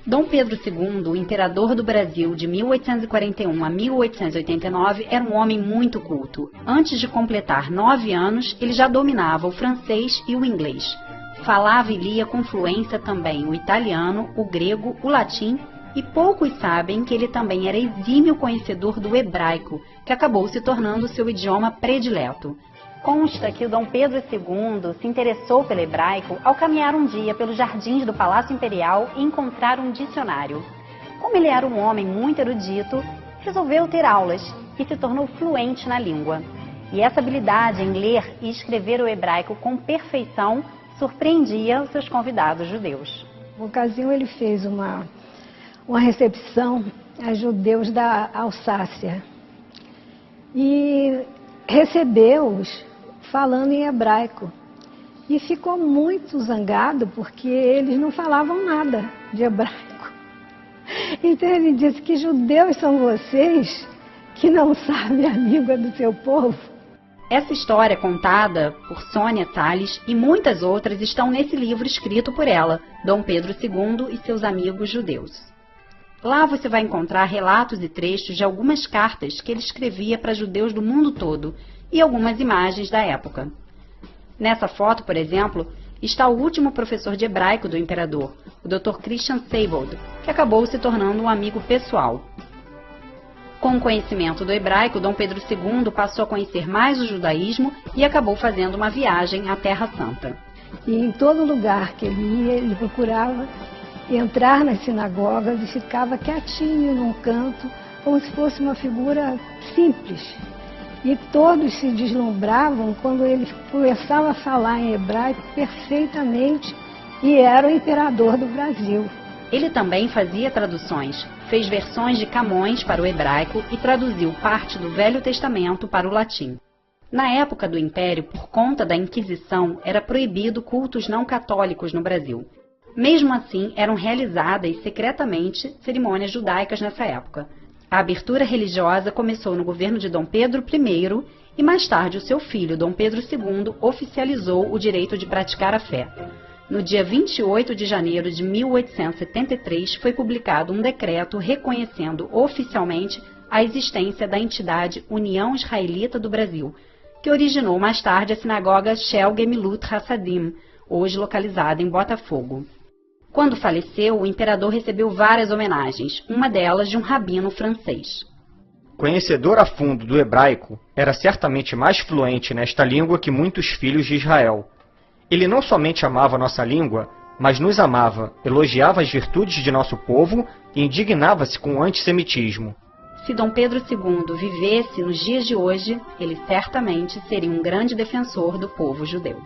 Dom Pedro II, o imperador do Brasil de 1841 a 1889, era um homem muito culto. Antes de completar 9 anos, ele já dominava o francês e o inglês. Falava e lia com fluência também o italiano, o grego, o latim, e poucos sabem que ele também era exímio conhecedor do hebraico, que acabou se tornando seu idioma predileto. Consta que o Dom Pedro II se interessou pelo hebraico ao caminhar um dia pelos jardins do Palácio Imperial e encontrar um dicionário. Como ele era um homem muito erudito, resolveu ter aulas e se tornou fluente na língua. E essa habilidade em ler e escrever o hebraico com perfeição surpreendia os seus convidados judeus. Na ocasião, ele fez uma recepção a judeus da Alsácia e recebeu-os falando em hebraico. E ficou muito zangado porque eles não falavam nada de hebraico. Então ele disse: que judeus são vocês que não sabem a língua do seu povo? Essa história contada por Sônia Tales e muitas outras estão nesse livro escrito por ela, Dom Pedro II e seus amigos judeus. Lá você vai encontrar relatos e trechos de algumas cartas que ele escrevia para judeus do mundo todo e algumas imagens da época. Nessa foto, por exemplo, está o último professor de hebraico do imperador, o Dr. Christian Seibold, que acabou se tornando um amigo pessoal. Com o conhecimento do hebraico, Dom Pedro II passou a conhecer mais o judaísmo e acabou fazendo uma viagem à Terra Santa. E em todo lugar que ele ia, ele procurava entrar nas sinagogas e ficava quietinho num canto, como se fosse uma figura simples. E todos se deslumbravam quando ele começava a falar em hebraico perfeitamente e era o imperador do Brasil. Ele também fazia traduções, fez versões de Camões para o hebraico e traduziu parte do Velho Testamento para o latim. Na época do Império, por conta da Inquisição, era proibido cultos não católicos no Brasil. Mesmo assim, eram realizadas secretamente cerimônias judaicas nessa época. A abertura religiosa começou no governo de Dom Pedro I e mais tarde o seu filho, Dom Pedro II, oficializou o direito de praticar a fé. No dia 28 de janeiro de 1873 foi publicado um decreto reconhecendo oficialmente a existência da entidade União Israelita do Brasil, que originou mais tarde a sinagoga Shel Gemilut Hassadim, hoje localizada em Botafogo. Quando faleceu, o imperador recebeu várias homenagens, uma delas de um rabino francês. Conhecedor a fundo do hebraico, era certamente mais fluente nesta língua que muitos filhos de Israel. Ele não somente amava nossa língua, mas nos amava, elogiava as virtudes de nosso povo e indignava-se com o antissemitismo. Se Dom Pedro II vivesse nos dias de hoje, ele certamente seria um grande defensor do povo judeu.